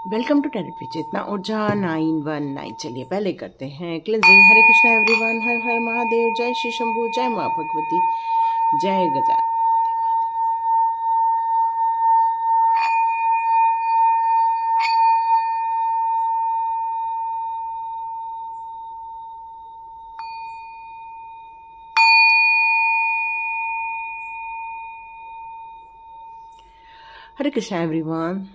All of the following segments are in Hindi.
वेलकम टू टैरेट विद चेतना ऊर्जा 919। चलिए पहले करते हैं क्लिनजिंग। हरे कृष्णा एवरीवन, हर हर महादेव, जय श्री शंभू, जय माँ भगवती, जय गजा। हरे कृष्णा एवरीवन,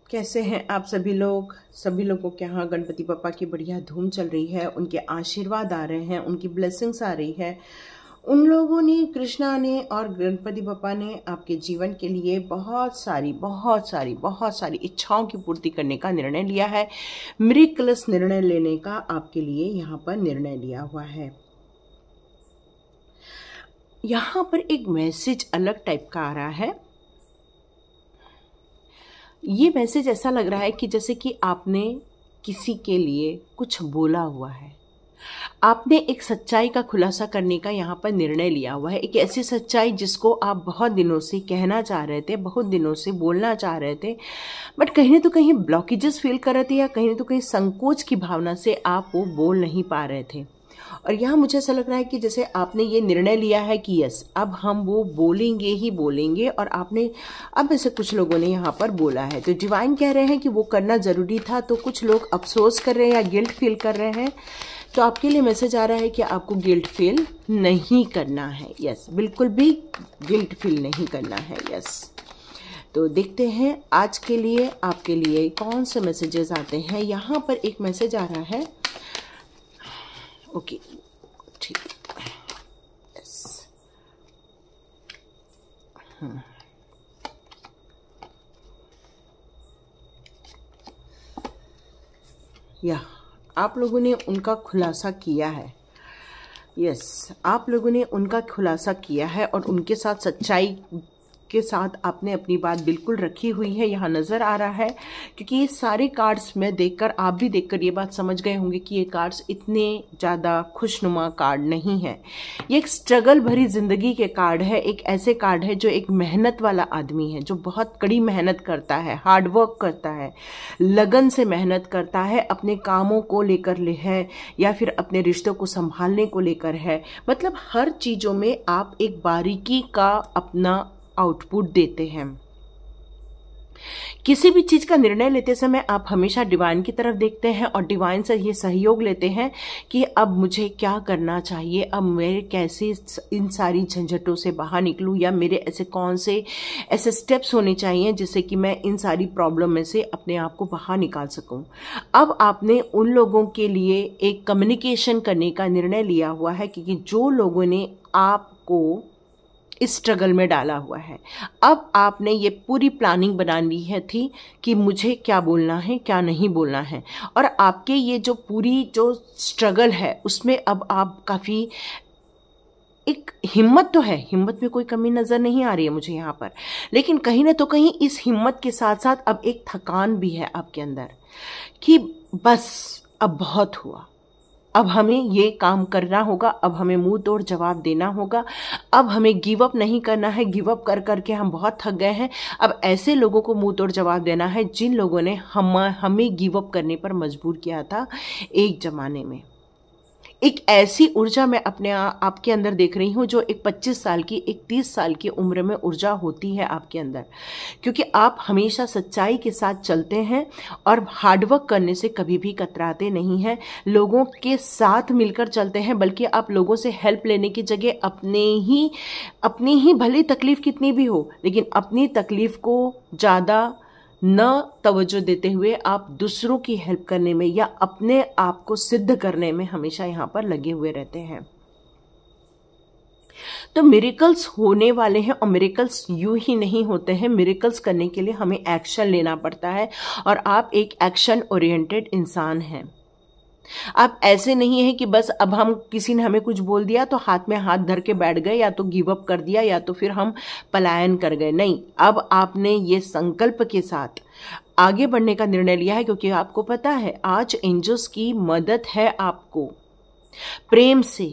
कैसे हैं आप सभी लोग? सभी लोगों के यहाँ गणपति पापा की बढ़िया धूम चल रही है, उनके आशीर्वाद आ रहे हैं, उनकी ब्लेसिंग्स आ रही है। उन लोगों ने, कृष्णा ने और गणपति पापा ने आपके जीवन के लिए बहुत सारी इच्छाओं की पूर्ति करने का निर्णय लिया है। मिरेकलस निर्णय लेने का आपके लिए यहाँ पर निर्णय लिया हुआ है। यहाँ पर एक मैसेज अलग टाइप का आ रहा है। ये मैसेज ऐसा लग रहा है कि जैसे कि आपने किसी के लिए कुछ बोला हुआ है, आपने एक सच्चाई का खुलासा करने का यहाँ पर निर्णय लिया हुआ है। एक ऐसी सच्चाई जिसको आप बहुत दिनों से कहना चाह रहे थे, बहुत दिनों से बोलना चाह रहे थे, बट कहीं न तो कहीं ब्लॉकेजेस फील कर रहे थे या कहीं न तो कहीं संकोच की भावना से आप वो बोल नहीं पा रहे थे। और यहाँ मुझे ऐसा लग रहा है कि जैसे आपने ये निर्णय लिया है कि यस, अब हम वो बोलेंगे ही बोलेंगे। और आपने, अब ऐसे कुछ लोगों ने यहाँ पर बोला है तो डिवाइन कह रहे हैं कि वो करना ज़रूरी था। तो कुछ लोग अफसोस कर रहे हैं या गिल्ट फील कर रहे हैं। तो आपके लिए मैसेज आ रहा है कि आपको गिल्ट फील नहीं करना है। यस, बिल्कुल भी गिल्ट फील नहीं करना है। यस, तो देखते हैं आज के लिए आपके लिए कौन से मैसेजेस आते हैं। यहाँ पर एक मैसेज आ रहा है। ओके, ठीक, यस, या आप लोगों ने उनका खुलासा किया है। यस, आप लोगों ने उनका खुलासा किया है और उनके साथ सच्चाई के साथ आपने अपनी बात बिल्कुल रखी हुई है, यहाँ नज़र आ रहा है। क्योंकि ये सारे कार्ड्स में देखकर, आप भी देखकर ये बात समझ गए होंगे कि ये कार्ड्स इतने ज़्यादा खुशनुमा कार्ड नहीं है। ये एक स्ट्रगल भरी ज़िंदगी के कार्ड है। एक ऐसे कार्ड है जो एक मेहनत वाला आदमी है, जो बहुत कड़ी मेहनत करता है, हार्डवर्क करता है, लगन से मेहनत करता है, अपने कामों को लेकर है या फिर अपने रिश्तों को संभालने को लेकर है। मतलब हर चीज़ों में आप एक बारीकी का अपना आउटपुट देते हैं। किसी भी चीज का निर्णय लेते समय आप हमेशा डिवाइन की तरफ देखते हैं और डिवाइन से ये सहयोग लेते हैं कि अब मुझे क्या करना चाहिए, अब मैं कैसे इन सारी झंझटों से बाहर निकलूं, या मेरे ऐसे कौन से ऐसे स्टेप्स होने चाहिए जिससे कि मैं इन सारी प्रॉब्लम में से अपने आप को बाहर निकाल सकूं। अब आपने उन लोगों के लिए एक कम्युनिकेशन करने का निर्णय लिया हुआ है, क्योंकि जो लोगों ने आपको इस स्ट्रगल में डाला हुआ है, अब आपने ये पूरी प्लानिंग बना ली है थी कि मुझे क्या बोलना है, क्या नहीं बोलना है। और आपके ये जो पूरी जो स्ट्रगल है उसमें अब आप काफ़ी, एक हिम्मत तो है, हिम्मत में कोई कमी नज़र नहीं आ रही है मुझे यहाँ पर, लेकिन कहीं ना तो कहीं इस हिम्मत के साथ साथ अब एक थकान भी है आपके अंदर कि बस अब बहुत हुआ, अब हमें ये काम करना होगा, अब हमें मुंह तोड़ जवाब देना होगा, अब हमें गिव अप नहीं करना है। गिव अप कर करके हम बहुत थक गए हैं। अब ऐसे लोगों को मुंह तोड़ जवाब देना है जिन लोगों ने हमें गिव अप करने पर मजबूर किया था एक जमाने में। एक ऐसी ऊर्जा मैं अपने आपके अंदर देख रही हूँ जो एक 25 साल की, एक 30 साल की उम्र में ऊर्जा होती है आपके अंदर, क्योंकि आप हमेशा सच्चाई के साथ चलते हैं और हार्डवर्क करने से कभी भी कतराते नहीं हैं। लोगों के साथ मिलकर चलते हैं, बल्कि आप लोगों से हेल्प लेने की जगह अपनी ही भले तकलीफ कितनी भी हो, लेकिन अपनी तकलीफ को ज़्यादा न तवज्जो देते हुए आप दूसरों की हेल्प करने में या अपने आप को सिद्ध करने में हमेशा यहाँ पर लगे हुए रहते हैं। तो मिरेकल्स होने वाले हैं, और मिरेकल्स यूं ही नहीं होते हैं। मिरेकल्स करने के लिए हमें एक्शन लेना पड़ता है, और आप एक एक्शन ओरिएंटेड इंसान हैं। आप ऐसे नहीं है कि बस अब हम, किसी ने हमें कुछ बोल दिया तो हाथ में हाथ धर के बैठ गए, या तो गिव अप कर दिया, या तो फिर हम पलायन कर गए। नहीं, अब आपने ये संकल्प के साथ आगे बढ़ने का निर्णय लिया है, क्योंकि आपको पता है आज एंजल्स की मदद है आपको प्रेम से,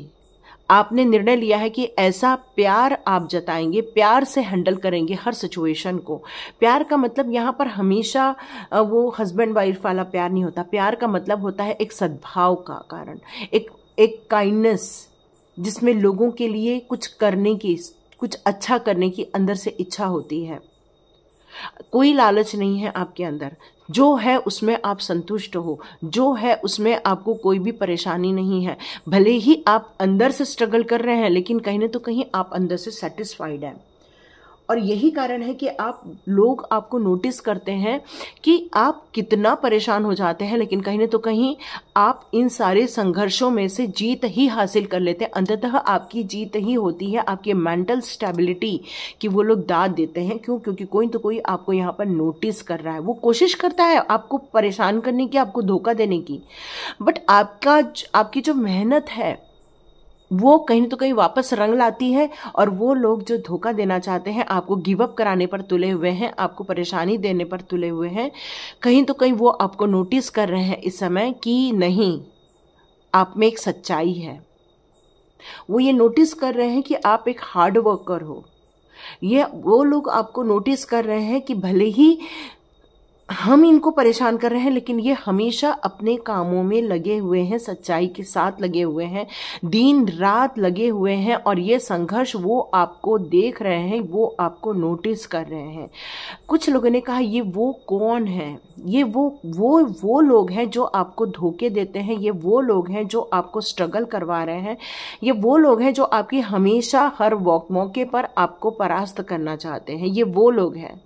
आपने निर्णय लिया है कि ऐसा प्यार आप जताएंगे, प्यार से हैंडल करेंगे हर सिचुएशन को। प्यार का मतलब यहाँ पर हमेशा वो हस्बैंड वाइफ वाला प्यार नहीं होता। प्यार का मतलब होता है एक सद्भाव का कारण, एक काइंडनेस, जिसमें लोगों के लिए कुछ करने की, कुछ अच्छा करने की अंदर से इच्छा होती है। कोई लालच नहीं है आपके अंदर, जो है उसमें आप संतुष्ट हो, जो है उसमें आपको कोई भी परेशानी नहीं है। भले ही आप अंदर से स्ट्रगल कर रहे हैं, लेकिन कहीं ना तो कहीं आप अंदर से सेटिस्फाइड हैं। और यही कारण है कि लोग आपको नोटिस करते हैं कि आप कितना परेशान हो जाते हैं, लेकिन कहीं ना तो कहीं आप इन सारे संघर्षों में से जीत ही हासिल कर लेते हैं। अंततः आपकी जीत ही होती है, आपकी मेंटल स्टेबिलिटी की वो लोग दाद देते हैं। क्यों? क्योंकि कोई तो कोई आपको यहाँ पर नोटिस कर रहा है, वो कोशिश करता है आपको परेशान करने की, आपको धोखा देने की, बट आपकी जो मेहनत है वो कहीं तो कहीं वापस रंग लाती है। और वो लोग जो धोखा देना चाहते हैं, आपको गिव अप कराने पर तुले हुए हैं, आपको परेशानी देने पर तुले हुए हैं, कहीं तो कहीं वो आपको नोटिस कर रहे हैं इस समय कि नहीं, आप में एक सच्चाई है। वो ये नोटिस कर रहे हैं कि आप एक हार्ड वर्कर हो। वो लोग आपको नोटिस कर रहे हैं कि भले ही हम इनको परेशान कर रहे हैं, लेकिन ये हमेशा अपने कामों में लगे हुए हैं, सच्चाई के साथ लगे हुए हैं, दिन रात लगे हुए हैं। और ये संघर्ष वो आपको देख रहे हैं, वो आपको नोटिस कर रहे हैं। कुछ लोगों ने कहा ये वो कौन है? ये वो लोग हैं जो आपको धोखे देते हैं, ये वो लोग हैं जो आपको स्ट्रगल करवा रहे हैं, ये वो लोग हैं जो आपकी हमेशा हर मौके पर आपको परास्त करना चाहते हैं। ये वो लोग हैं,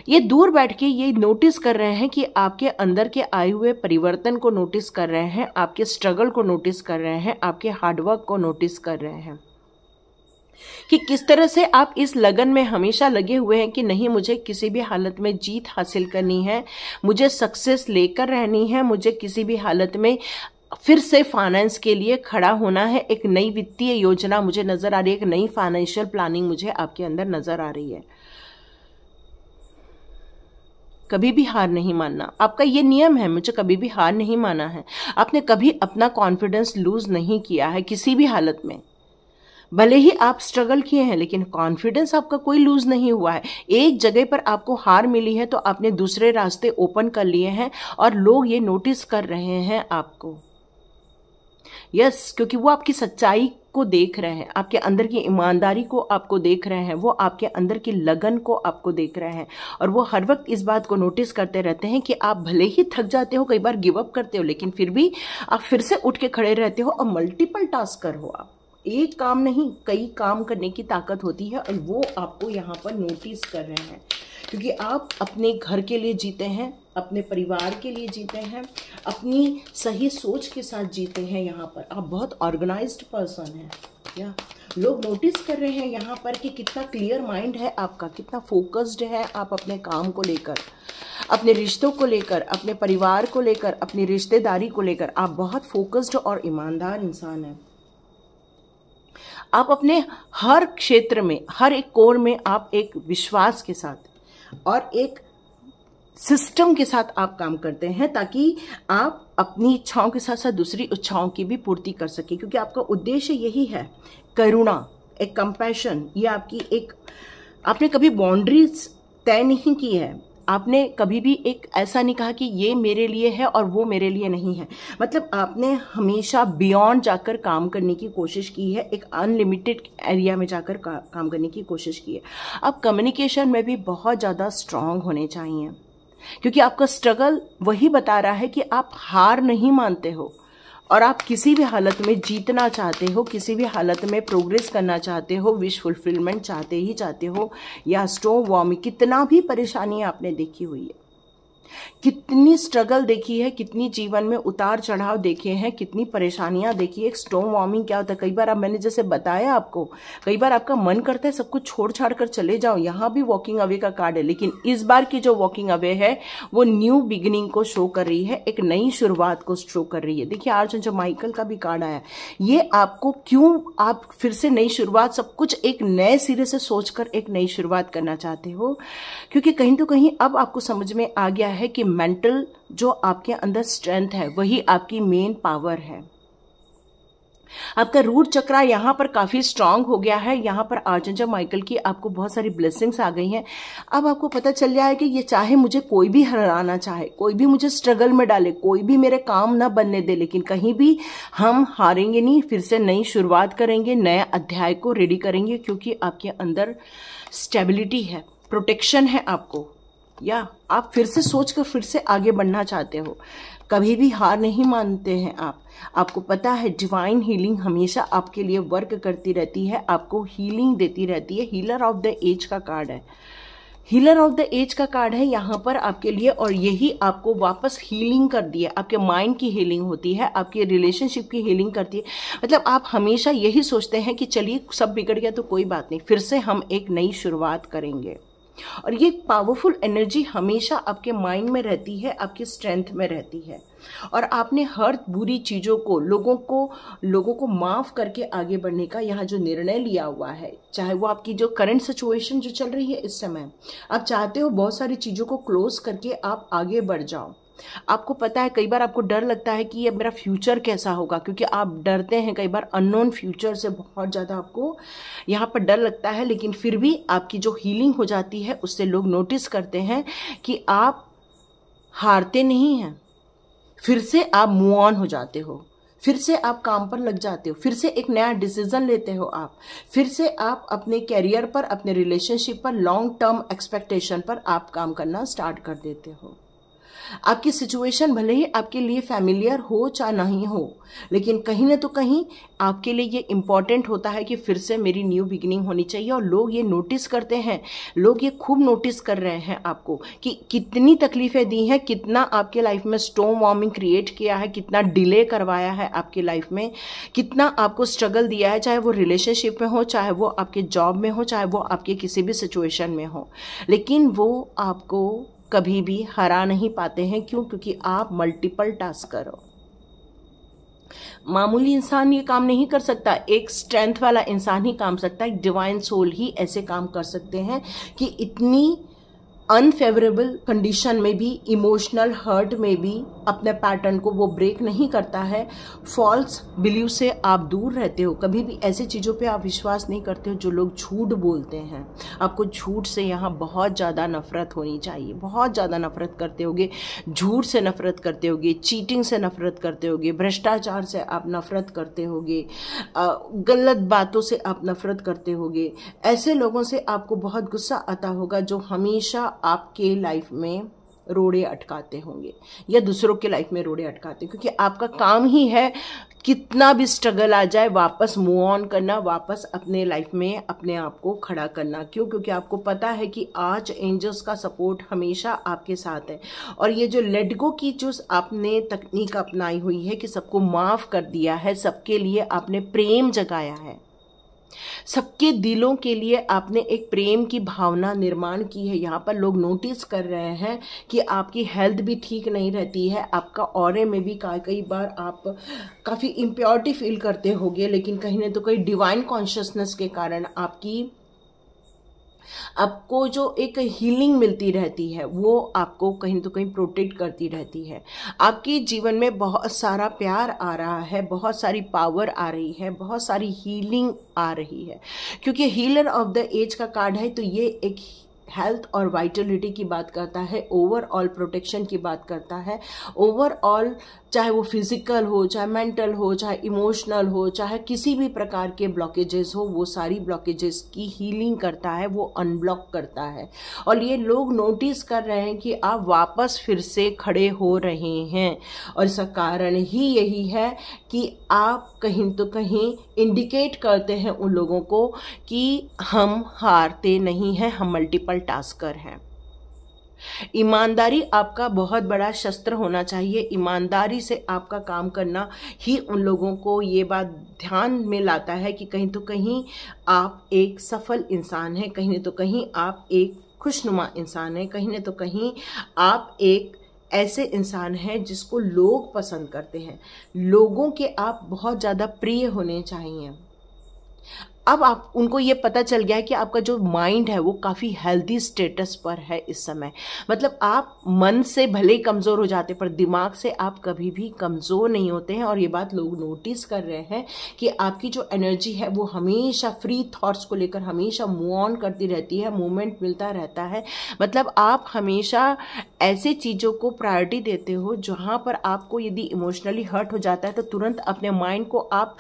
ये दूर बैठ के ये नोटिस कर रहे हैं कि आपके अंदर के आए हुए परिवर्तन को नोटिस कर रहे हैं, आपके स्ट्रगल को नोटिस कर रहे हैं, आपके हार्डवर्क को नोटिस कर रहे हैं कि किस तरह से आप इस लगन में हमेशा लगे हुए हैं कि नहीं, मुझे किसी भी हालत में जीत हासिल करनी है, मुझे सक्सेस लेकर रहनी है, मुझे किसी भी हालत में फिर से फाइनेंस के लिए खड़ा होना है। एक नई वित्तीय योजना मुझे नजर आ रही है, एक नई फाइनेंशियल प्लानिंग मुझे आपके अंदर नजर आ रही है। कभी भी हार नहीं मानना, आपका ये नियम है, मुझे कभी भी हार नहीं माना है। आपने कभी अपना कॉन्फिडेंस लूज नहीं किया है किसी भी हालत में। भले ही आप स्ट्रगल किए हैं, लेकिन कॉन्फिडेंस आपका कोई लूज नहीं हुआ है। एक जगह पर आपको हार मिली है तो आपने दूसरे रास्ते ओपन कर लिए हैं और लोग ये नोटिस कर रहे हैं आपको। यस, क्योंकि वो आपकी सच्चाई को देख रहे हैं, आपके अंदर की ईमानदारी को आपको देख रहे हैं, वो आपके अंदर की लगन को आपको देख रहे हैं। और वो हर वक्त इस बात को नोटिस करते रहते हैं कि आप भले ही थक जाते हो, कई बार गिव अप करते हो, लेकिन फिर भी आप फिर से उठ के खड़े रहते हो और मल्टीपल टास्कर हो आप। एक काम नहीं, कई काम करने की ताकत होती है, और वो आपको यहाँ पर नोटिस कर रहे हैं। क्योंकि आप अपने घर के लिए जीते हैं, अपने परिवार के लिए जीते हैं, अपनी सही सोच के साथ जीते हैं। यहाँ पर आप बहुत ऑर्गेनाइज्ड पर्सन हैं। या लोग नोटिस कर रहे हैं यहाँ पर कि कितना क्लियर माइंड है आपका, कितना फोकस्ड है आप अपने काम को लेकर, अपने रिश्तों को लेकर, अपने परिवार को लेकर, अपनी रिश्तेदारी को लेकर। आप बहुत फोकस्ड और ईमानदार इंसान हैं। आप अपने हर क्षेत्र में, हर एक कोर में आप एक विश्वास के साथ और एक सिस्टम के साथ आप काम करते हैं, ताकि आप अपनी इच्छाओं के साथ साथ दूसरी इच्छाओं की भी पूर्ति कर सके। क्योंकि आपका उद्देश्य यही है, करुणा, एक कंपैशन। ये आपकी एक, आपने कभी बाउंड्रीज तय नहीं की है, आपने कभी भी एक ऐसा नहीं कहा कि ये मेरे लिए है और वो मेरे लिए नहीं है। मतलब आपने हमेशा बियॉन्ड जाकर काम करने की कोशिश की है, एक अनलिमिटेड एरिया में जाकर काम करने की कोशिश की है। आप कम्युनिकेशन में भी बहुत ज़्यादा स्ट्रांग होने चाहिए, क्योंकि आपका स्ट्रगल वही बता रहा है कि आप हार नहीं मानते हो और आप किसी भी हालत में जीतना चाहते हो, किसी भी हालत में प्रोग्रेस करना चाहते हो, विश फुलफिलमेंट चाहते हो। या स्टॉर्म वार्मिंग, कितना भी परेशानी आपने देखी हुई है, कितनी स्ट्रगल देखी है, कितनी जीवन में उतार चढ़ाव देखे हैं, कितनी परेशानियां देखी है। एक स्टॉर्म वार्मिंग क्या होता है? कई बार अब मैंने जैसे बताया आपको, कई बार आपका मन करता है सब कुछ छोड़ छाड़ कर चले जाओ। यहाँ भी वॉकिंग अवे का कार्ड है, लेकिन इस बार की जो वॉकिंग अवे है वो न्यू बिगिनिंग को शो कर रही है, एक नई शुरुआत को शो कर रही है। देखिए आज जो माइकल का भी कार्ड आया, ये आपको क्यों, आप फिर से नई शुरुआत, सब कुछ एक नए सिरे से सोचकर एक नई शुरुआत करना चाहते हो। क्योंकि कहीं तो कहीं अब आपको समझ में आ गया है कि मेंटल जो आपके अंदर स्ट्रेंथ है वही आपकी मेन पावर है। आपका रूट चक्रा यहाँ पर काफ़ी स्ट्रांग हो गया है। यहाँ पर आर्चेंजल माइकल की आपको बहुत सारी ब्लेसिंग्स आ गई हैं। अब आपको पता चल जाए कि ये चाहे मुझे कोई भी हराना चाहे, कोई भी मुझे स्ट्रगल में डाले, कोई भी मेरे काम ना बनने दे, लेकिन कहीं भी हम हारेंगे नहीं। फिर से नई शुरुआत करेंगे, नए अध्याय को रेडी करेंगे, क्योंकि आपके अंदर स्टेबिलिटी है, प्रोटेक्शन है आपको, या आप फिर से सोचकर फिर से आगे बढ़ना चाहते हो। कभी भी हार नहीं मानते हैं आप। आपको पता है डिवाइन हीलिंग हमेशा आपके लिए वर्क करती रहती है, आपको हीलिंग देती रहती है। हीलर ऑफ द एज का कार्ड है, हीलर ऑफ द एज का कार्ड है यहाँ पर आपके लिए, और यही आपको वापस हीलिंग कर दिया। आपके माइंड की हीलिंग होती है, आपकी रिलेशनशिप की हीलिंग करती है। मतलब आप हमेशा यही सोचते हैं कि चलिए सब बिगड़ गया तो कोई बात नहीं, फिर से हम एक नई शुरुआत करेंगे। और ये पावरफुल एनर्जी हमेशा आपके माइंड में रहती है, आपकी स्ट्रेंथ में रहती है। और आपने हर बुरी चीज़ों को, लोगों को माफ़ करके आगे बढ़ने का यहाँ जो निर्णय लिया हुआ है, चाहे वो आपकी जो करंट सिचुएशन जो चल रही है इस समय, आप चाहते हो बहुत सारी चीज़ों को क्लोज करके आप आगे बढ़ जाओ। आपको पता है कई बार आपको डर लगता है कि ये मेरा फ्यूचर कैसा होगा, क्योंकि आप डरते हैं कई बार अननोन फ्यूचर से, बहुत ज़्यादा आपको यहाँ पर डर लगता है। लेकिन फिर भी आपकी जो हीलिंग हो जाती है उससे लोग नोटिस करते हैं कि आप हारते नहीं हैं, फिर से आप मूव ऑन हो जाते हो, फिर से आप काम पर लग जाते हो, फिर से एक नया डिसीजन लेते हो आप, फिर से आप अपने कैरियर पर, अपने रिलेशनशिप पर, लॉन्ग टर्म एक्सपेक्टेशन पर आप काम करना स्टार्ट कर देते हो। आपकी सिचुएशन भले ही आपके लिए फैमिलियर हो चाहे नहीं हो, लेकिन कहीं ना तो कहीं आपके लिए ये इम्पॉर्टेंट होता है कि फिर से मेरी न्यू बिगिनिंग होनी चाहिए। और लोग ये नोटिस करते हैं, लोग ये खूब नोटिस कर रहे हैं आपको कि कितनी तकलीफें दी हैं, कितना आपके लाइफ में स्टॉर्म वार्मिंग क्रिएट किया है, कितना डिले करवाया है आपके लाइफ में, कितना आपको स्ट्रगल दिया है, चाहे वो रिलेशनशिप में हो, चाहे वो आपके जॉब में हो, चाहे वो आपके किसी भी सिचुएशन में हो। लेकिन वो आपको कभी भी हरा नहीं पाते हैं। क्यों? क्योंकि आप मल्टीपल टास्कर हो। मामूली इंसान ये काम नहीं कर सकता, एक स्ट्रेंथ वाला इंसान ही काम सकता है, एक डिवाइन सोल ही ऐसे काम कर सकते हैं कि इतनी अनफेवरेबल कंडीशन में भी, इमोशनल हर्ट में भी अपने पैटर्न को वो ब्रेक नहीं करता है। फॉल्स बिलीव से आप दूर रहते हो, कभी भी ऐसी चीज़ों पे आप विश्वास नहीं करते हो जो लोग झूठ बोलते हैं। आपको झूठ से यहाँ बहुत ज़्यादा नफरत होनी चाहिए, बहुत ज़्यादा नफरत करते होगे, झूठ से नफरत करते होगे, चीटिंग से नफरत करते होगे, भ्रष्टाचार से आप नफरत करते होगे, गलत बातों से आप नफरत करते होगे। ऐसे लोगों से आपको बहुत गुस्सा आता होगा जो हमेशा आपके लाइफ में रोड़े अटकाते होंगे या दूसरों के लाइफ में रोड़े अटकाते, क्योंकि आपका काम ही है कितना भी स्ट्रगल आ जाए वापस मूव ऑन करना, वापस अपने लाइफ में अपने आप को खड़ा करना। क्यों? क्योंकि आपको पता है कि आर्च एंजल्स का सपोर्ट हमेशा आपके साथ है। और ये जो लेट गो की जो आपने तकनीक अपनाई हुई है कि सबको माफ कर दिया है, सबके लिए आपने प्रेम जगाया है, सबके दिलों के लिए आपने एक प्रेम की भावना निर्माण की है। यहाँ पर लोग नोटिस कर रहे हैं कि आपकी हेल्थ भी ठीक नहीं रहती है, आपका ऑरे में भी कई बार आप काफ़ी इम्प्योरिटी फील करते होगे, लेकिन कहीं ना तो कहीं डिवाइन कॉन्शियसनेस के कारण आपको जो एक हीलिंग मिलती रहती है वो आपको कहीं तो कहीं प्रोटेक्ट करती रहती है। आपके जीवन में बहुत सारा प्यार आ रहा है, बहुत सारी पावर आ रही है, बहुत सारी हीलिंग आ रही है, क्योंकि हीलर ऑफ द एज का कार्ड है। तो ये एक हेल्थ और वाइटलिटी की बात करता है, ओवरऑल प्रोटेक्शन की बात करता है। ओवरऑल चाहे वो फिजिकल हो, चाहे मेंटल हो, चाहे इमोशनल हो, चाहे किसी भी प्रकार के ब्लॉकेजेस हो, वो सारी ब्लॉकेजेस की हीलिंग करता है, वो अनब्लॉक करता है। और ये लोग नोटिस कर रहे हैं कि आप वापस फिर से खड़े हो रहे हैं, और इसका कारण ही यही है कि आप कहीं तो कहीं इंडिकेट करते हैं उन लोगों को कि हम हारते नहीं हैं, हम मल्टीपल टास्कर हैं। ईमानदारी आपका बहुत बड़ा शस्त्र होना चाहिए। ईमानदारी से आपका काम करना ही उन लोगों को ये बात ध्यान में लाता है कि कहीं तो कहीं आप एक सफल इंसान हैं, कहीं तो कहीं आप एक खुशनुमा इंसान हैं, कहीं तो कहीं आप एक ऐसे इंसान हैं जिसको लोग पसंद करते हैं। लोगों के आप बहुत ज़्यादा प्रिय होने चाहिए। अब आप उनको ये पता चल गया है कि आपका जो माइंड है वो काफ़ी हेल्दी स्टेटस पर है इस समय। मतलब आप मन से भले ही कमज़ोर हो जाते पर दिमाग से आप कभी भी कमज़ोर नहीं होते हैं। और ये बात लोग नोटिस कर रहे हैं कि आपकी जो एनर्जी है वो हमेशा फ्री थॉट्स को लेकर हमेशा मूव ऑन करती रहती है, मूवमेंट मिलता रहता है। मतलब आप हमेशा ऐसे चीज़ों को प्रायोरिटी देते हो जहाँ पर आपको यदि इमोशनली हर्ट हो जाता है तो तुरंत अपने माइंड को आप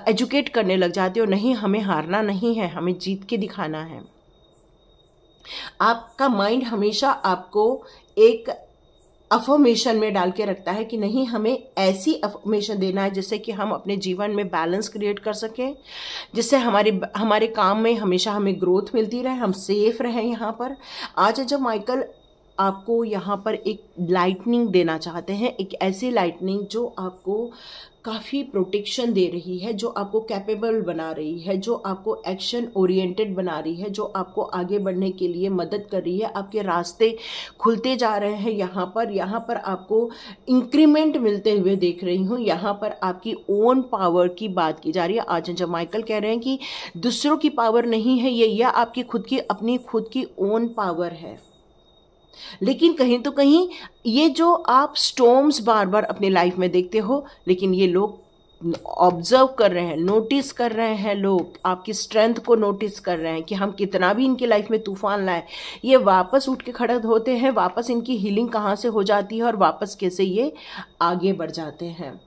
एजुकेट करने लग जाते हो, नहीं हमें हारना नहीं है, हमें जीत के दिखाना है। आपका माइंड हमेशा आपको एक अफर्मेशन में डाल के रखता है कि नहीं, हमें ऐसी अफर्मेशन देना है जिससे कि हम अपने जीवन में बैलेंस क्रिएट कर सकें, जिससे हमारे काम में हमेशा हमें ग्रोथ मिलती रहे, हम सेफ रहें यहाँ पर। आज जब माइकल आपको यहाँ पर एक लाइटनिंग देना चाहते हैं, एक ऐसी लाइटनिंग जो आपको काफ़ी प्रोटेक्शन दे रही है, जो आपको कैपेबल बना रही है, जो आपको एक्शन ओरिएंटेड बना रही है, जो आपको आगे बढ़ने के लिए मदद कर रही है। आपके रास्ते खुलते जा रहे हैं। यहाँ पर आपको इंक्रीमेंट मिलते हुए देख रही हूँ। यहाँ पर आपकी ओन पावर की बात की जा रही है। आज जब माइकल कह रहे हैं कि दूसरों की पावर नहीं है ये, या आपकी अपनी खुद की ओन पावर है। लेकिन कहीं तो कहीं ये जो आप स्टॉर्म्स बार बार अपनी लाइफ में देखते हो, लेकिन ये लोग ऑब्जर्व कर रहे हैं, नोटिस कर रहे हैं, लोग आपकी स्ट्रेंथ को नोटिस कर रहे हैं कि हम कितना भी इनकी लाइफ में तूफान लाए, ये वापस उठ के खड़े होते हैं, वापस इनकी हीलिंग कहाँ से हो जाती है और वापस कैसे ये आगे बढ़ जाते हैं।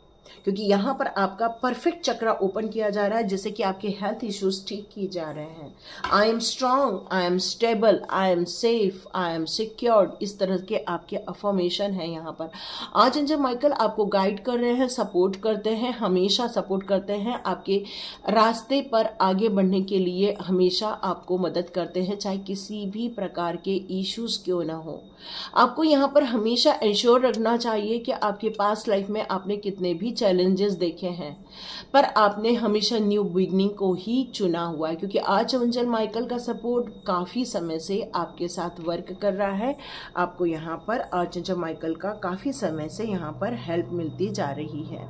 क्योंकि यहाँ पर आपका परफेक्ट चक्रा ओपन किया जा रहा है, जिससे कि आपके हेल्थ इश्यूज ठीक किए जा रहे हैं। I am strong, I am stable, I am safe, I am secured, इस तरह के आपके अफर्मेशन है यहाँ पर। आज जब माइकल आपको गाइड कर रहे हैं, सपोर्ट करते हैं, हमेशा सपोर्ट करते हैं, आपके रास्ते पर आगे बढ़ने के लिए हमेशा आपको मदद करते हैं, चाहे किसी भी प्रकार के इश्यूज क्यों ना हो। आपको यहाँ पर हमेशा इंश्योर रखना चाहिए कि आपके पास लाइफ में आपने कितने भी चैलेंजेस देखे हैं, पर आपने हमेशा न्यू बिगनिंग को ही चुना हुआ है। क्योंकि आज एंजल माइकल का सपोर्ट काफ़ी समय से आपके साथ वर्क कर रहा है। आपको यहाँ पर आज एंजल माइकल का काफ़ी समय से यहाँ पर हेल्प मिलती जा रही है।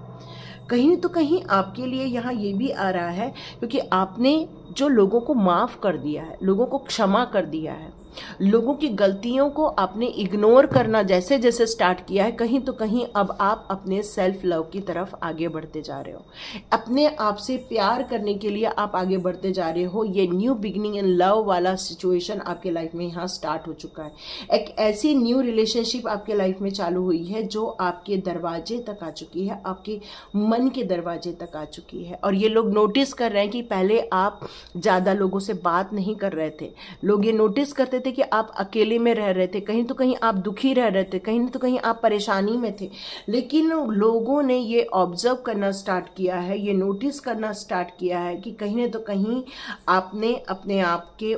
कहीं तो कहीं आपके लिए यहाँ ये भी आ रहा है क्योंकि आपने जो लोगों को माफ़ कर दिया है, लोगों को क्षमा कर दिया है, लोगों की गलतियों को आपने इग्नोर करना जैसे जैसे स्टार्ट किया है, कहीं तो कहीं अब आप अपने सेल्फ लव की तरफ आगे बढ़ते जा रहे हो। अपने आप से प्यार करने के लिए आप आगे बढ़ते जा रहे हो। ये न्यू बिगिनिंग इन लव वाला सिचुएशन आपके लाइफ में यहाँ स्टार्ट हो चुका है। एक ऐसी न्यू रिलेशनशिप आपके लाइफ में चालू हुई है जो आपके दरवाजे तक आ चुकी है, आपके मन के दरवाजे तक आ चुकी है। और ये लोग नोटिस कर रहे हैं कि पहले आप ज़्यादा लोगों से बात नहीं कर रहे थे। लोग ये नोटिस करते थे कि आप अकेले में रह रहे थे, कहीं तो कहीं आप दुखी रह रहे थे, कहीं तो कहीं आप परेशानी में थे। लेकिन लोगों ने ये ऑब्जर्व करना स्टार्ट किया है, ये नोटिस करना स्टार्ट किया है कि कहीं न तो कहीं आपने अपने आप के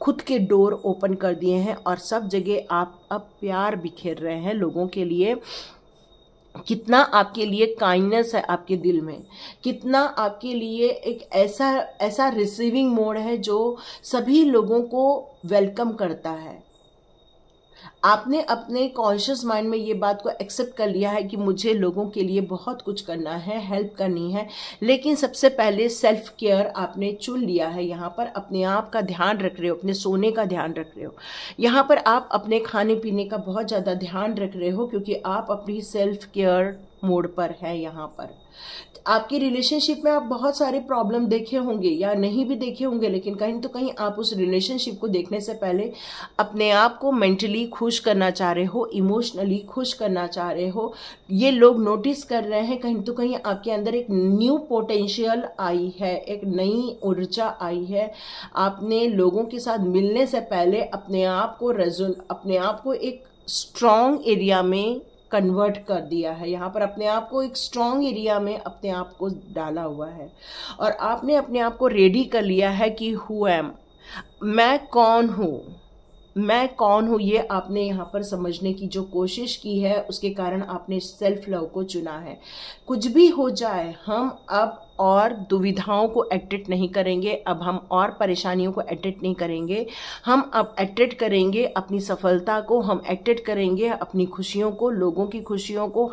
खुद के डोर ओपन कर दिए हैं और सब जगह आप अब प्यार बिखेर रहे हैं लोगों के लिए। कितना आपके लिए काइंडनेस है आपके दिल में, कितना आपके लिए एक ऐसा रिसीविंग मोड है जो सभी लोगों को वेलकम करता है। आपने अपने कॉन्शियस माइंड में ये बात को एक्सेप्ट कर लिया है कि मुझे लोगों के लिए बहुत कुछ करना है, हेल्प करनी है, लेकिन सबसे पहले सेल्फ केयर आपने चुन लिया है। यहाँ पर अपने आप का ध्यान रख रहे हो, अपने सोने का ध्यान रख रहे हो, यहाँ पर आप अपने खाने पीने का बहुत ज़्यादा ध्यान रख रहे हो क्योंकि आप अपनी सेल्फ केयर मोड पर है। यहाँ पर आपकी रिलेशनशिप में आप बहुत सारे प्रॉब्लम देखे होंगे या नहीं भी देखे होंगे, लेकिन कहीं तो कहीं आप उस रिलेशनशिप को देखने से पहले अपने आप को मेंटली खुश करना चाह रहे हो, इमोशनली खुश करना चाह रहे हो। ये लोग नोटिस कर रहे हैं कहीं तो कहीं आपके अंदर एक न्यू पोटेंशियल आई है, एक नई ऊर्जा आई है। आपने लोगों के साथ मिलने से पहले अपने आप को एक स्ट्रॉन्ग एरिया में कन्वर्ट कर दिया है। यहाँ पर अपने आप को एक स्ट्रॉन्ग एरिया में अपने आप को डाला हुआ है और आपने अपने आप को रेडी कर लिया है कि हु एम, मैं कौन हूँ, मैं कौन हूँ ये आपने यहाँ पर समझने की जो कोशिश की है, उसके कारण आपने सेल्फ लव को चुना है। कुछ भी हो जाए, हम अब और दुविधाओं को एट्रैक्ट नहीं करेंगे, अब हम और परेशानियों को एट्रैक्ट नहीं करेंगे। हम अब एट्रैक्ट करेंगे अपनी सफलता को, हम एट्रैक्ट करेंगे अपनी खुशियों को, लोगों की खुशियों को,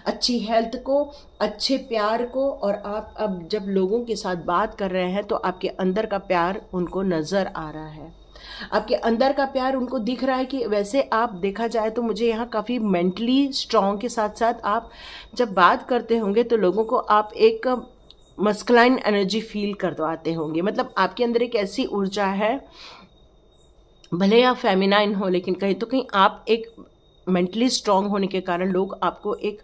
अच्छी हेल्थ को, अच्छे प्यार को। और आप अब जब लोगों के साथ बात कर रहे हैं तो आपके अंदर का प्यार उनको नजर आ रहा है, आपके अंदर का प्यार उनको दिख रहा है। कि वैसे आप देखा जाए तो मुझे यहाँ काफ़ी मेंटली स्ट्रांग के साथ साथ आप जब बात करते होंगे तो लोगों को आप एक मस्कुलाइन एनर्जी फील करवाते होंगे। मतलब आपके अंदर एक ऐसी ऊर्जा है, भले आप फेमिनाइन हो लेकिन कहीं तो कहीं आप एक मेंटली स्ट्रांग होने के कारण लोग आपको एक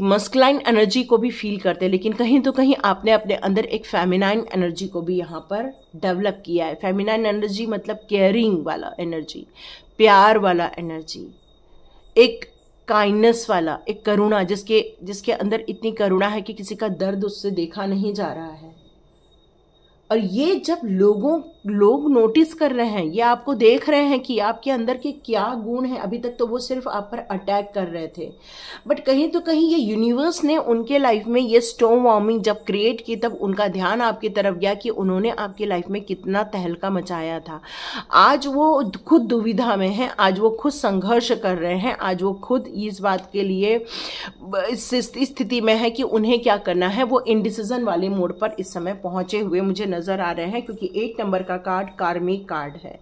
मस्कुलाइन एनर्जी को भी फील करते हैं। लेकिन कहीं तो कहीं आपने अपने अंदर एक फेमिनाइन एनर्जी को भी यहाँ पर डेवलप किया है। फेमिनाइन एनर्जी मतलब केयरिंग वाला एनर्जी, प्यार वाला एनर्जी, एक काइंडनेस वाला, एक करुणा, जिसके अंदर इतनी करुणा है कि किसी का दर्द उससे देखा नहीं जा रहा है। और ये जब लोग नोटिस कर रहे हैं, ये आपको देख रहे हैं कि आपके अंदर के क्या गुण हैं। अभी तक तो वो सिर्फ आप पर अटैक कर रहे थे, बट कहीं तो कहीं ये यूनिवर्स ने उनके लाइफ में ये स्टॉर्म वार्मिंग जब क्रिएट की, तब उनका ध्यान आपकी तरफ गया कि उन्होंने आपकी लाइफ में कितना तहलका मचाया था। आज वो खुद दुविधा में हैं, आज वो खुद संघर्ष कर रहे हैं, आज वो खुद इस बात के लिए इस स्थिति में है कि उन्हें क्या करना है। वो इनडिसीजन वाले मोड पर इस समय पहुंचे हुए मुझे नजर आ रहे हैं, क्योंकि 8 नंबर का कार्ड कार्मिक कार्ड है।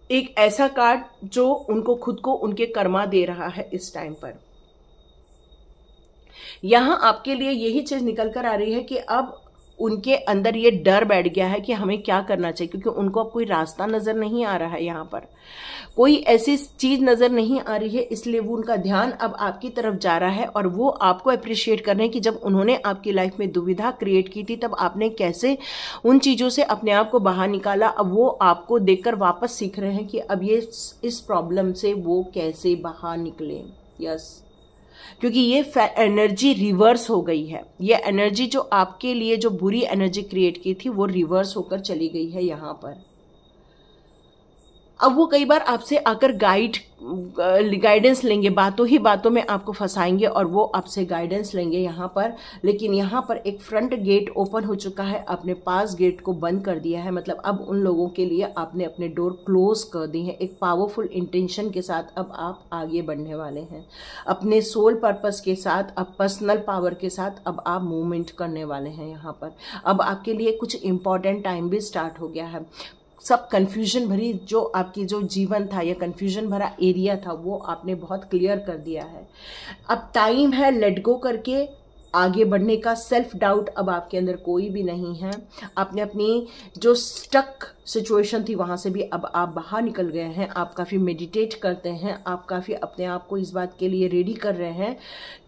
एक ऐसा कार्ड जो उनको खुद को उनके कर्मा दे रहा है इस टाइम पर। यहां आपके लिए यही चीज निकल कर आ रही है कि अब उनके अंदर ये डर बैठ गया है कि हमें क्या करना चाहिए, क्योंकि उनको अब कोई रास्ता नजर नहीं आ रहा है, यहाँ पर कोई ऐसी चीज नजर नहीं आ रही है। इसलिए वो उनका ध्यान अब आपकी तरफ जा रहा है और वो आपको अप्रिशिएट कर रहे हैं कि जब उन्होंने आपकी लाइफ में दुविधा क्रिएट की थी तब आपने कैसे उन चीजों से अपने आप को बाहर निकाला। अब वो आपको देखकर वापस सीख रहे हैं कि अब ये इस प्रॉब्लम से वो कैसे बाहर निकले। यस, क्योंकि ये एनर्जी रिवर्स हो गई है। ये एनर्जी जो आपके लिए जो बुरी एनर्जी क्रिएट की थी वो रिवर्स होकर चली गई है यहाँ पर। अब वो कई बार आपसे आकर गाइडेंस लेंगे, बातों ही बातों में आपको फंसाएंगे और वो आपसे गाइडेंस लेंगे यहाँ पर। लेकिन यहाँ पर एक फ्रंट गेट ओपन हो चुका है, आपने पास गेट को बंद कर दिया है। मतलब अब उन लोगों के लिए आपने अपने डोर क्लोज कर दी है। एक पावरफुल इंटेंशन के साथ अब आप आगे बढ़ने वाले हैं, अपने सोल पर्पस के साथ, अब पर्सनल पावर के साथ अब आप मूवमेंट करने वाले हैं यहाँ पर। अब आपके लिए कुछ इंपॉर्टेंट टाइम भी स्टार्ट हो गया है। सब कंफ्यूजन भरी जो आपकी जो जीवन था या कंफ्यूजन भरा एरिया था वो आपने बहुत क्लियर कर दिया है। अब टाइम है लेट गो करके आगे बढ़ने का। सेल्फ डाउट अब आपके अंदर कोई भी नहीं है। आपने अपनी जो स्टक सिचुएशन थी वहां से भी अब आप बाहर निकल गए हैं। आप काफ़ी मेडिटेट करते हैं, आप काफ़ी अपने आप को इस बात के लिए रेडी कर रहे हैं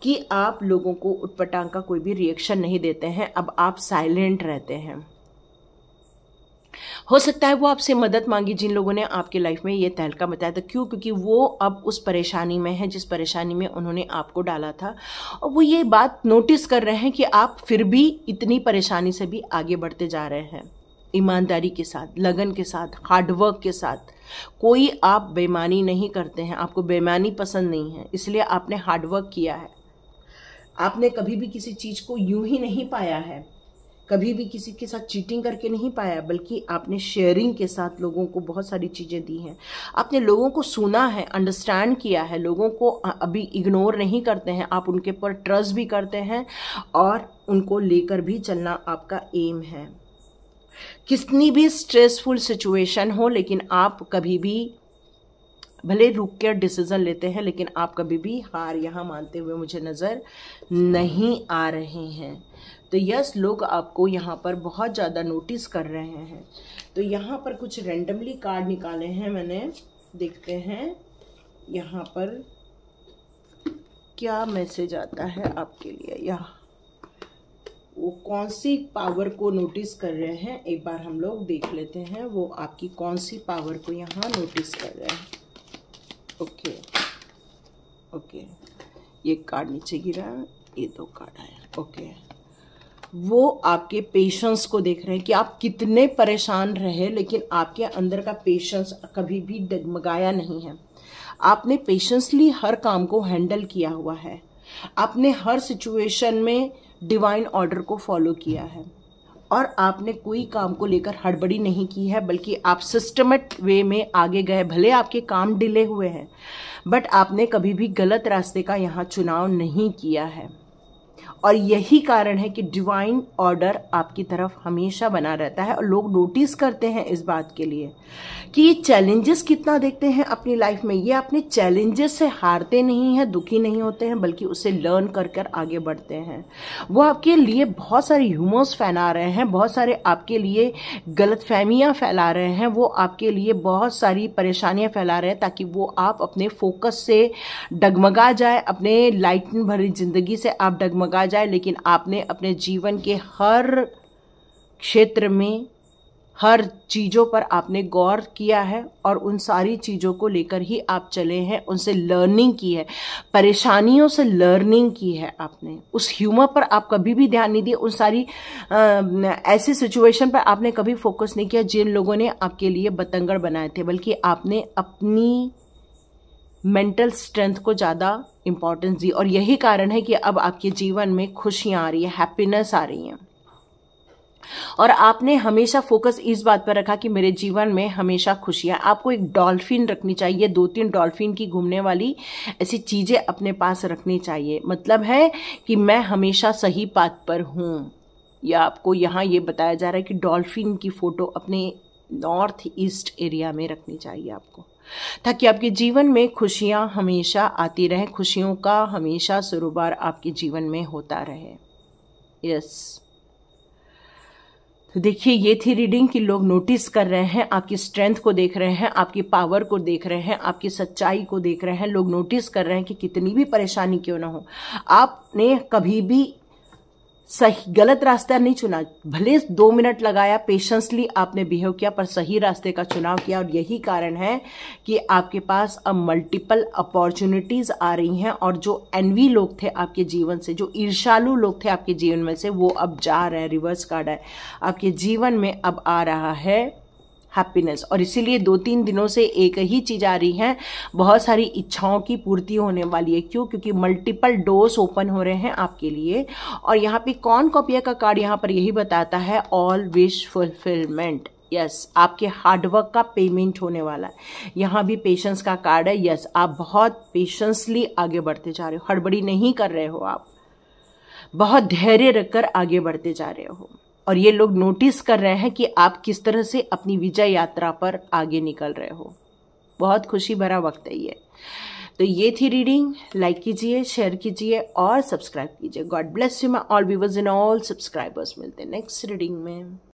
कि आप लोगों को उटपटांग का कोई भी रिएक्शन नहीं देते हैं। अब आप साइलेंट रहते हैं। हो सकता है वो आपसे मदद मांगी जिन लोगों ने आपके लाइफ में ये तहलका मचाया था। क्यों? क्योंकि वो अब उस परेशानी में है जिस परेशानी में उन्होंने आपको डाला था, और वो ये बात नोटिस कर रहे हैं कि आप फिर भी इतनी परेशानी से भी आगे बढ़ते जा रहे हैं, ईमानदारी के साथ, लगन के साथ, हार्डवर्क के साथ। कोई आप बेईमानी नहीं करते हैं, आपको बेईमानी पसंद नहीं है, इसलिए आपने हार्डवर्क किया है। आपने कभी भी किसी चीज़ को यूं ही नहीं पाया है, कभी भी किसी के साथ चीटिंग करके नहीं पाया, बल्कि आपने शेयरिंग के साथ लोगों को बहुत सारी चीज़ें दी हैं। आपने लोगों को सुना है, अंडरस्टैंड किया है, लोगों को अभी इग्नोर नहीं करते हैं, आप उनके पर ट्रस्ट भी करते हैं और उनको लेकर भी चलना आपका एम है। कितनी भी स्ट्रेसफुल सिचुएशन हो, लेकिन आप कभी भी भले रुक कर डिसीजन लेते हैं, लेकिन आप कभी भी हार यहाँ मानते हुए मुझे नज़र नहीं आ रहे हैं। तो यस, लोग आपको यहाँ पर बहुत ज़्यादा नोटिस कर रहे हैं। तो यहाँ पर कुछ रैंडमली कार्ड निकाले हैं मैंने, देखते हैं यहाँ पर क्या मैसेज आता है आपके लिए, या वो कौन सी पावर को नोटिस कर रहे हैं। एक बार हम लोग देख लेते हैं वो आपकी कौन सी पावर को यहाँ नोटिस कर रहे हैं। ओके ओके, ये कार्ड नीचे गिरा, ये 2 कार्ड आया। ओके, वो आपके पेशेंस को देख रहे हैं कि आप कितने परेशान रहे, लेकिन आपके अंदर का पेशेंस कभी भी डगमगाया नहीं है। आपने पेशेंसली हर काम को हैंडल किया हुआ है। आपने हर सिचुएशन में डिवाइन ऑर्डर को फॉलो किया है और आपने कोई काम को लेकर हड़बड़ी नहीं की है, बल्कि आप सिस्टमेटिक वे में आगे गए। भले आपके काम डिले हुए हैं, बट आपने कभी भी गलत रास्ते का यहाँ चुनाव नहीं किया है। और यही कारण है कि डिवाइन ऑर्डर आपकी तरफ हमेशा बना रहता है और लोग नोटिस करते हैं इस बात के लिए कि ये चैलेंजेस कितना देखते हैं अपनी लाइफ में। ये अपने चैलेंजेस से हारते नहीं हैं, दुखी नहीं होते हैं, बल्कि उसे लर्न कर कर आगे बढ़ते हैं। वो आपके लिए बहुत सारे ह्यूमर्स फैला रहे हैं, बहुत सारे आपके लिए गलतफहमियां फैला रहे हैं, वो आपके लिए बहुत सारी परेशानियां फैला रहे हैं ताकि वो आप अपने फोकस से डगमगा जाए, अपने लाइट भरी जिंदगी से आप डगमगा जाए। लेकिन आपने अपने जीवन के हर क्षेत्र में हर चीजों पर आपने गौर किया है और उन सारी चीजों को लेकर ही आप चले हैं, उनसे लर्निंग की है, परेशानियों से लर्निंग की है आपने। उस ह्यूमर पर आप कभी भी ध्यान नहीं दिए, उन सारी ऐसी सिचुएशन पर आपने कभी फोकस नहीं किया जिन लोगों ने आपके लिए बतंगड़ बनाए थे, बल्कि आपने अपनी मेंटल स्ट्रेंथ को ज़्यादा इंपॉर्टेंस दी। और यही कारण है कि अब आपके जीवन में खुशियां आ रही है, हैप्पीनेस आ रही है। और आपने हमेशा फोकस इस बात पर रखा कि मेरे जीवन में हमेशा खुशियां। आपको एक डॉल्फिन रखनी चाहिए, 2-3 डॉल्फिन की घूमने वाली ऐसी चीजें अपने पास रखनी चाहिए। मतलब है कि मैं हमेशा सही पाथ पर हूं। या आपको यहाँ ये बताया जा रहा है कि डॉल्फिन की फोटो अपने नॉर्थ ईस्ट एरिया में रखनी चाहिए आपको, ताकि आपके जीवन में खुशियां हमेशा आती रहे, खुशियों का हमेशा सरोवर आपके जीवन में होता रहे। यस, तो देखिए ये थी रीडिंग कि लोग नोटिस कर रहे हैं, आपकी स्ट्रेंथ को देख रहे हैं, आपकी पावर को देख रहे हैं, आपकी सच्चाई को देख रहे हैं। लोग नोटिस कर रहे हैं कि कितनी भी परेशानी क्यों ना हो, आपने कभी भी सही गलत रास्ता नहीं चुना। भले 2 मिनट लगाया, पेशेंसली आपने बिहेव किया, पर सही रास्ते का चुनाव किया। और यही कारण है कि आपके पास अब मल्टीपल अपॉर्चुनिटीज आ रही हैं और जो एनवी लोग थे आपके जीवन से, जो ईर्ष्यालु लोग थे आपके जीवन में से, वो अब जा रहे हैं। रिवर्स कार्ड है, आपके जीवन में अब आ रहा है हैप्पीनेस। और इसीलिए 2-3 दिनों से एक ही चीज आ रही है, बहुत सारी इच्छाओं की पूर्ति होने वाली है। क्यों? क्योंकि मल्टीपल डोर्स ओपन हो रहे हैं आपके लिए। और यहाँ पे कौन कॉपिया का कार्ड यहाँ पर यही बताता है, ऑल विश फुलफिलमेंट। यस, आपके हार्डवर्क का पेमेंट होने वाला है। यहाँ भी पेशेंस का कार्ड है। यस, आप बहुत पेशेंसली आगे बढ़ते जा रहे हो, हड़बड़ी नहीं कर रहे हो, आप बहुत धैर्य रखकर आगे बढ़ते जा रहे हो। और ये लोग नोटिस कर रहे हैं कि आप किस तरह से अपनी विजय यात्रा पर आगे निकल रहे हो। बहुत खुशी भरा वक्त है ये। तो ये थी रीडिंग। लाइक कीजिए, शेयर कीजिए और सब्सक्राइब कीजिए। God bless you my all viewers and all subscribers. मिलते हैं नेक्स्ट रीडिंग में।